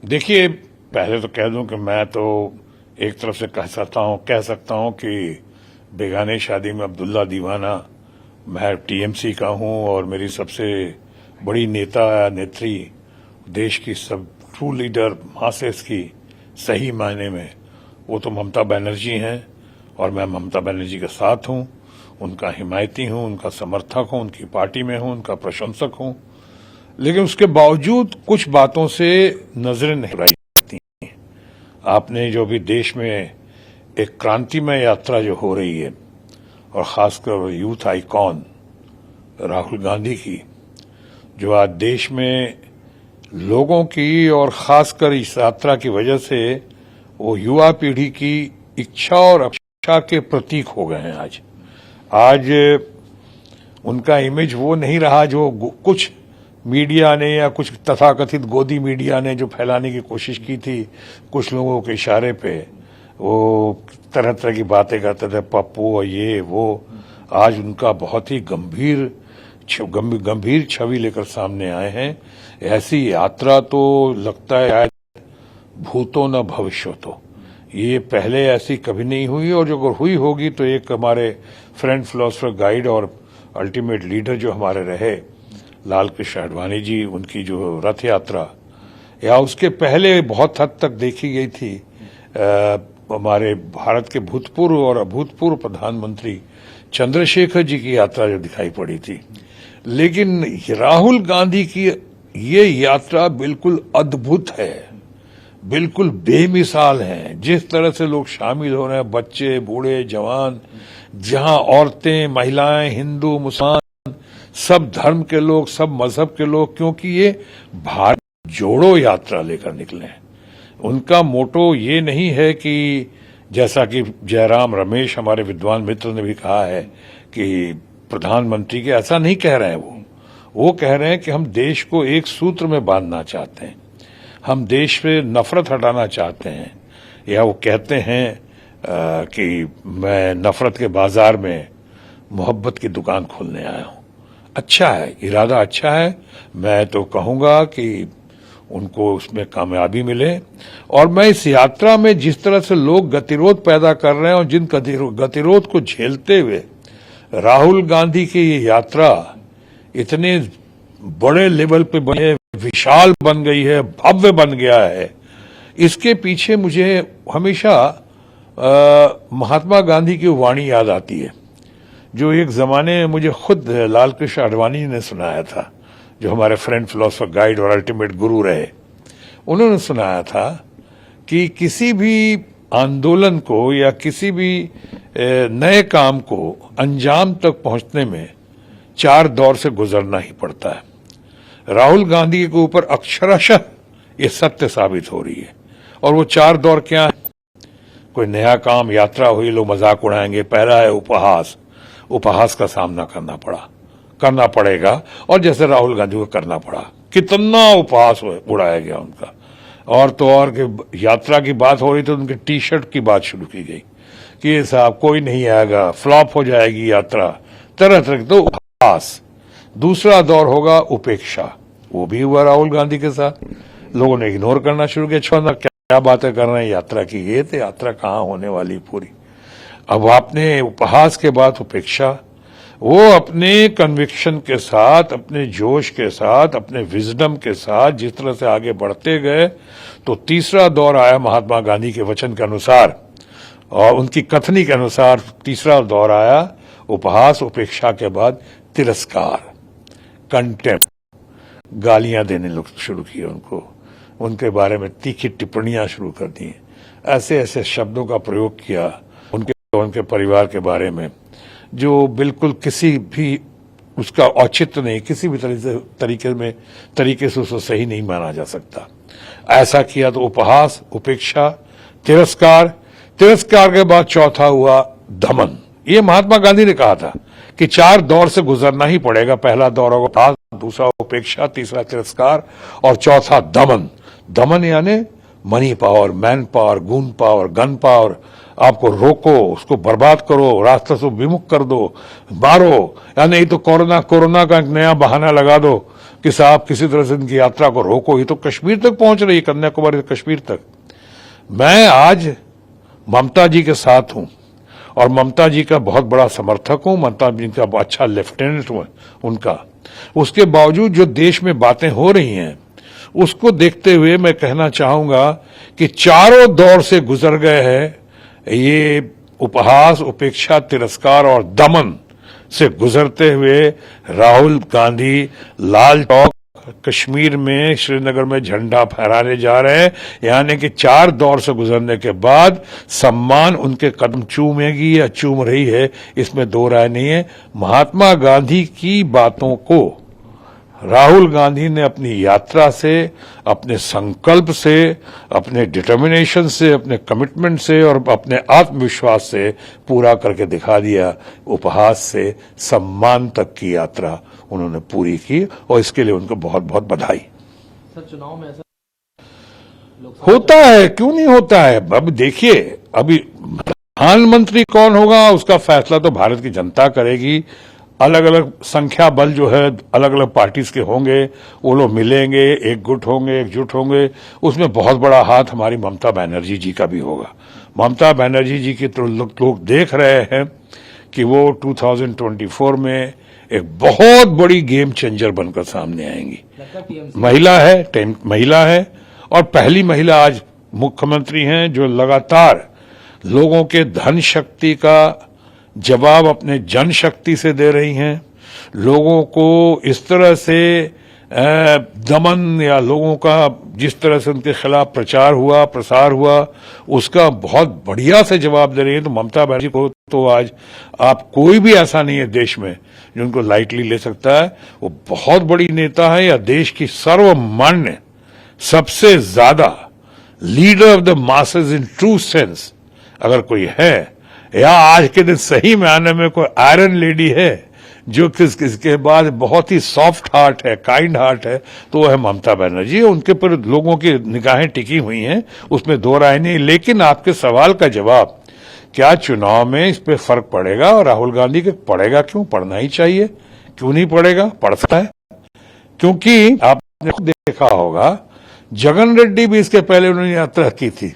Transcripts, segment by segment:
देखिए, पहले तो कह दूं कि मैं तो एक तरफ से कह सकता हूं कि बेगाने शादी में अब्दुल्ला दीवाना। मैं टीएमसी का हूं और मेरी सबसे बड़ी नेता या नेत्री, देश की सब ट्रू लीडर मासेस की सही मायने में, वो तो ममता बनर्जी हैं। और मैं ममता बनर्जी के साथ हूं, उनका हिमायती हूं, उनका समर्थक हूं, उनकी पार्टी में हूं, उनका प्रशंसक हूं। लेकिन उसके बावजूद कुछ बातों से नजरें नहीं हटाई जाती। आपने जो भी देश में एक क्रांतिमय यात्रा जो हो रही है, और खासकर यूथ आइकॉन राहुल गांधी की, जो आज देश में लोगों की और खासकर इस यात्रा की वजह से वो युवा पीढ़ी की इच्छा और अपेक्षा के प्रतीक हो गए हैं। आज उनका इमेज वो नहीं रहा जो कुछ मीडिया ने या कुछ तथाकथित गोदी मीडिया ने जो फैलाने की कोशिश की थी। कुछ लोगों के इशारे पे वो तरह तरह की बातें करते थे, पप्पू और ये वो। आज उनका बहुत ही गंभीर छवि लेकर सामने आए हैं। ऐसी यात्रा तो लगता है भूतो न भविष्यतो, ये पहले ऐसी कभी नहीं हुई, और जो अगर हुई होगी तो एक हमारे फ्रेंड फिलोसफर गाइड और अल्टीमेट लीडर जो हमारे रहे लाल कृष्ण आडवाणी जी, उनकी जो रथ यात्रा, या उसके पहले बहुत हद तक देखी गई थी हमारे भारत के भूतपूर्व और अभूतपूर्व प्रधानमंत्री चंद्रशेखर जी की यात्रा जो दिखाई पड़ी थी। लेकिन राहुल गांधी की ये यात्रा बिल्कुल अद्भुत है, बिल्कुल बेमिसाल है। जिस तरह से लोग शामिल हो रहे हैं, बच्चे, बूढ़े, जवान, जहां औरतें, महिलाएं, हिंदू, मुसलमान, सब धर्म के लोग, सब मजहब के लोग, क्योंकि ये भारत जोड़ो यात्रा लेकर निकले हैं। उनका मोटो ये नहीं है कि जैसा कि जयराम रमेश हमारे विद्वान मित्र ने भी कहा है कि प्रधानमंत्री के, ऐसा नहीं कह रहे हैं वो कह रहे हैं कि हम देश को एक सूत्र में बांधना चाहते हैं, हम देश पे नफरत हटाना चाहते हैं। या वो कहते हैं कि मैं नफरत के बाजार में मोहब्बत की दुकान खोलने आया हूं। अच्छा है, इरादा अच्छा है। मैं तो कहूंगा कि उनको उसमें कामयाबी मिले। और मैं इस यात्रा में जिस तरह से लोग गतिरोध पैदा कर रहे हैं, और जिन गतिरोध को झेलते हुए राहुल गांधी की ये यात्रा इतने बड़े लेवल पे बनी है, विशाल बन गई है, भव्य बन गया है, इसके पीछे मुझे हमेशा महात्मा गांधी की वाणी याद आती है, जो एक जमाने में मुझे खुद लाल कृष्ण आडवाणी ने सुनाया था, जो हमारे फ्रेंड फिलोसफर गाइड और अल्टीमेट गुरु रहे। उन्होंने सुनाया था कि किसी भी आंदोलन को या किसी भी नए काम को अंजाम तक पहुंचने में 4 दौर से गुजरना ही पड़ता है। राहुल गांधी के ऊपर अक्षरशः ये सत्य साबित हो रही है। और वो 4 दौर क्या है? कोई नया काम, यात्रा हुई, लोग मजाक उड़ाएंगे। पहला है उपहास। उपहास का सामना करना पड़ेगा, और जैसे राहुल गांधी को करना पड़ा, कितना उपहास उड़ाया गया उनका। और तो और कि यात्रा की बात हो रही तो उनके टी शर्ट की बात शुरू की गई कि ये साहब कोई नहीं आएगा, फ्लॉप हो जाएगी यात्रा, तरह तरह। तो उपहास। दूसरा दौर होगा उपेक्षा। वो भी हुआ राहुल गांधी के साथ। लोगों ने इग्नोर करना शुरू किया, छोड़ना, क्या बातें कर रहे हैं यात्रा की, ये तो यात्रा कहां होने वाली पूरी। अब आपने उपहास के बाद उपेक्षा। वो अपने कन्विक्शन के साथ, अपने जोश के साथ, अपने विजडम के साथ जिस तरह से आगे बढ़ते गए, तो तीसरा दौर आया महात्मा गांधी के वचन के अनुसार और उनकी कथनी के अनुसार। तीसरा दौर आया उपहास, उपेक्षा के बाद तिरस्कार, कंटेम्प्ट, गालियां देने लोग शुरू किए उनको, उनके बारे में तीखी टिप्पणियां शुरू कर दी, ऐसे ऐसे शब्दों का प्रयोग किया उनके परिवार के बारे में, जो बिल्कुल किसी भी उसका औचित्य नहीं, किसी भी तरीके से उसको सही नहीं माना जा सकता। ऐसा किया तो उपहास, उपेक्षा, तिरस्कार के बाद चौथा हुआ दमन। ये महात्मा गांधी ने कहा था कि 4 दौर से गुजरना ही पड़ेगा। पहला दौर होगा उपहास, दूसरा उपेक्षा, तीसरा तिरस्कार, और चौथा दमन। दमन यानी money power, man power, goon power, gun power. आपको रोको, उसको बर्बाद करो, रास्ते से विमुख कर दो, मारो, या नहीं तो कोरोना का एक नया बहाना लगा दो, कि साहब किसी तरह से इनकी यात्रा को रोको, ये तो कश्मीर तक पहुंच रही है, कन्याकुमारी से कश्मीर तक। मैं आज ममता जी के साथ हूं और ममता जी का बहुत बड़ा समर्थक हूं, ममता जी का अच्छा लेफ्टिनेंट हूं उनका। उसके बावजूद जो देश में बातें हो रही हैं उसको देखते हुए मैं कहना चाहूंगा कि चारों दौर से गुजर गए हैं ये उपहास, उपेक्षा, तिरस्कार और दमन से गुजरते हुए राहुल गांधी लाल चौक कश्मीर में, श्रीनगर में झंडा फहराने जा रहे हैं। यानी कि 4 दौर से गुजरने के बाद सम्मान उनके कदम चूमेगी या चूम रही है, इसमें दो राय नहीं है। महात्मा गांधी की बातों को राहुल गांधी ने अपनी यात्रा से, अपने संकल्प से, अपने डिटर्मिनेशन से, अपने कमिटमेंट से और अपने आत्मविश्वास से पूरा करके दिखा दिया। उपहास से सम्मान तक की यात्रा उन्होंने पूरी की और इसके लिए उनको बहुत बहुत बधाई। सर, चुनाव में ऐसा होता है, क्यों नहीं होता है। अब देखिए, अभी प्रधानमंत्री कौन होगा उसका फैसला तो भारत की जनता करेगी। अलग अलग संख्या बल जो है अलग अलग पार्टीज के होंगे, वो लोग मिलेंगे, एकजुट होंगे। उसमें बहुत बड़ा हाथ हमारी ममता बनर्जी जी का भी होगा। ममता बनर्जी जी की तो लोग देख रहे हैं कि वो 2024 में एक बहुत बड़ी गेम चेंजर बनकर सामने आएंगी। महिला है और पहली महिला आज मुख्यमंत्री हैं जो लगातार लोगों के धन शक्ति का जवाब अपने जनशक्ति से दे रही हैं। लोगों को इस तरह से दमन या लोगों का जिस तरह से उनके खिलाफ प्रचार हुआ, प्रसार हुआ, उसका बहुत बढ़िया से जवाब दे रही है। तो ममता बनर्जी को तो आज आप कोई भी ऐसा नहीं है देश में जो उनको लाइटली ले सकता है। वो बहुत बड़ी नेता है या देश की सर्वमान्य सबसे ज्यादा leader of the masses in true sense अगर कोई है, या आज के दिन सही मायने में कोई आयरन लेडी है जो किसके बाद बहुत ही सॉफ्ट हार्ट है, काइंड हार्ट है, तो वो है ममता बनर्जी। उनके पर लोगों की निगाहें टिकी हुई हैं, उसमें दो राय नहीं। लेकिन आपके सवाल का जवाब, क्या चुनाव में इस पे फर्क पड़ेगा और राहुल गांधी के पड़ेगा? क्यों, पड़ना ही चाहिए। क्यों नहीं पड़ेगा? पड़ सकता है, क्योंकि आपने खुद देखा होगा जगन रेड्डी भी इसके पहले उन्होंने यात्रा की थी।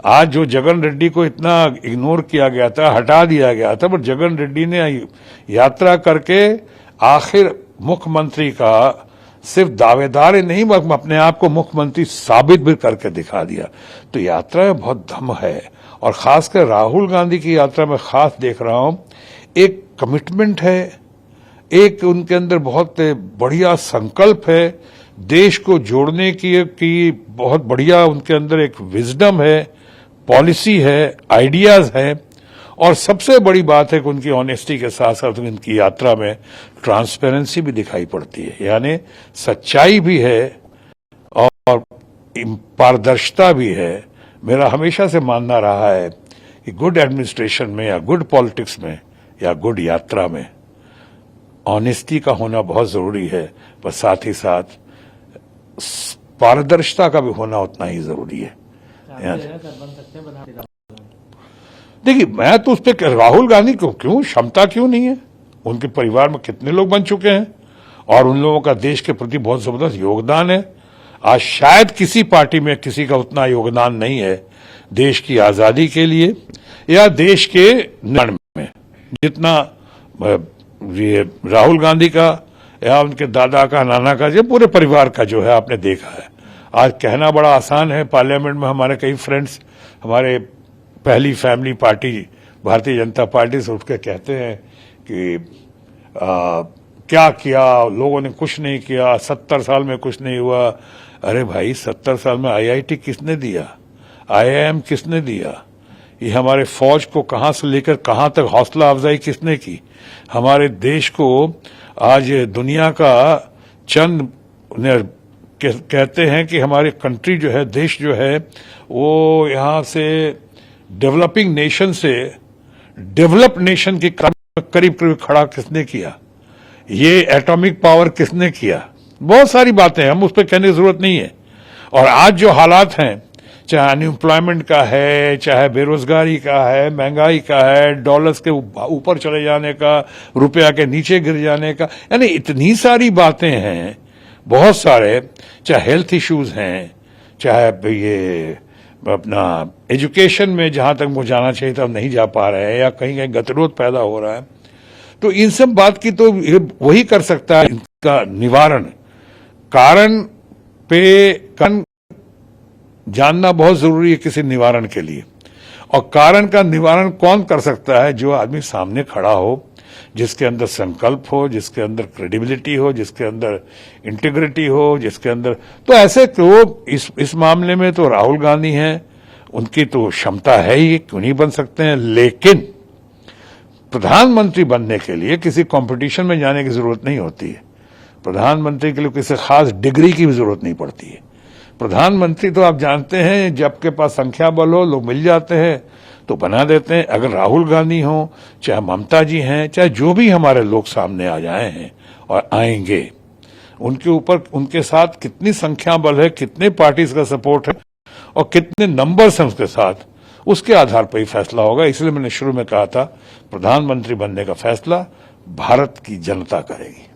आज जो जगन रेड्डी को इतना इग्नोर किया गया था, हटा दिया गया था, पर जगन रेड्डी ने यात्रा करके आखिर मुख्यमंत्री का सिर्फ दावेदार ही नहीं बल्कि अपने आप को मुख्यमंत्री साबित भी करके दिखा दिया। तो यात्रा में बहुत दम है और खासकर राहुल गांधी की यात्रा में खास देख रहा हूं, एक कमिटमेंट है, एक उनके अंदर बहुत बढ़िया संकल्प है, देश को जोड़ने की बहुत बढ़िया उनके अंदर एक विजडम है, पॉलिसी है, आइडियाज है। और सबसे बड़ी बात है कि उनकी ऑनेस्टी के साथ साथ उनकी यात्रा में ट्रांसपेरेंसी भी दिखाई पड़ती है, यानी सच्चाई भी है और पारदर्शिता भी है। मेरा हमेशा से मानना रहा है कि गुड एडमिनिस्ट्रेशन में या गुड पॉलिटिक्स में या गुड यात्रा में ऑनेस्टी का होना बहुत जरूरी है, पर साथ ही साथ पारदर्शिता का भी होना उतना ही जरूरी है। देखिए, मैं तो उस पर राहुल गांधी को क्यों, क्षमता क्यों नहीं है? उनके परिवार में कितने लोग बन चुके हैं और उन लोगों का देश के प्रति बहुत जबरदस्त योगदान है। आज शायद किसी पार्टी में किसी का उतना योगदान नहीं है देश की आजादी के लिए या देश के निर्माण में जितना ये राहुल गांधी का या उनके दादा का, नाना का, ये पूरे परिवार का जो है आपने देखा है। आज कहना बड़ा आसान है, पार्लियामेंट में हमारे कई फ्रेंड्स हमारे पहली family party Bharatiya Janata party से उठ के कहते हैं कि क्या किया लोगों ने, कुछ नहीं किया, 70 साल में कुछ नहीं हुआ। अरे भाई, 70 साल में आईआईटी किसने दिया, आईआईएम किसने दिया, ये हमारे फौज को कहां से लेकर कहां तक हौसला अफजाई किसने की, हमारे देश को आज दुनिया का चंद कहते हैं कि हमारी कंट्री जो है, देश जो है, वो यहां से डेवलपिंग नेशन से डेवलप नेशन के करीब करीब खड़ा किसने किया, ये एटॉमिक पावर किसने किया, बहुत सारी बातें हैं, हम उस पर कहने की जरूरत नहीं है। और आज जो हालात हैं, चाहे अनएम्प्लॉयमेंट का है, चाहे बेरोजगारी का है, महंगाई का है, डॉलर्स के ऊपर चले जाने का, रुपया के नीचे गिर जाने का, यानी इतनी सारी बातें हैं बहुत सारे, चाहे हेल्थ इश्यूज हैं, चाहे ये अपना एजुकेशन में जहां तक वो जाना चाहिए था नहीं जा पा रहे हैं, या कहीं कहीं गतिरोध पैदा हो रहा है, तो इन सब बात की तो ये वही कर सकता है इनका निवारण। कारण जानना बहुत जरूरी है किसी निवारण के लिए, और कारण का निवारण कौन कर सकता है? जो आदमी सामने खड़ा हो, जिसके अंदर संकल्प हो, जिसके अंदर क्रेडिबिलिटी हो, जिसके अंदर इंटीग्रिटी हो, जिसके अंदर, तो ऐसे तो इस मामले में तो राहुल गांधी हैं, उनकी तो क्षमता है ही, क्यों नहीं बन सकते हैं। लेकिन प्रधानमंत्री बनने के लिए किसी कंपटीशन में जाने की जरूरत नहीं होती है। प्रधानमंत्री के लिए किसी खास डिग्री की भी जरूरत नहीं पड़ती है। प्रधानमंत्री तो आप जानते हैं, जब के पास संख्या बल हो, लोग मिल जाते हैं तो बना देते हैं। अगर राहुल गांधी हो, चाहे ममता जी हैं, चाहे जो भी हमारे लोग सामने आ जाए हैं और आएंगे, उनके ऊपर, उनके साथ कितनी संख्या बल है, कितने पार्टीज का सपोर्ट है और कितने नंबर्स हैं उसके साथ, उसके आधार पर ही फैसला होगा। इसलिए मैंने शुरू में कहा था, प्रधानमंत्री बनने का फैसला भारत की जनता करेगी।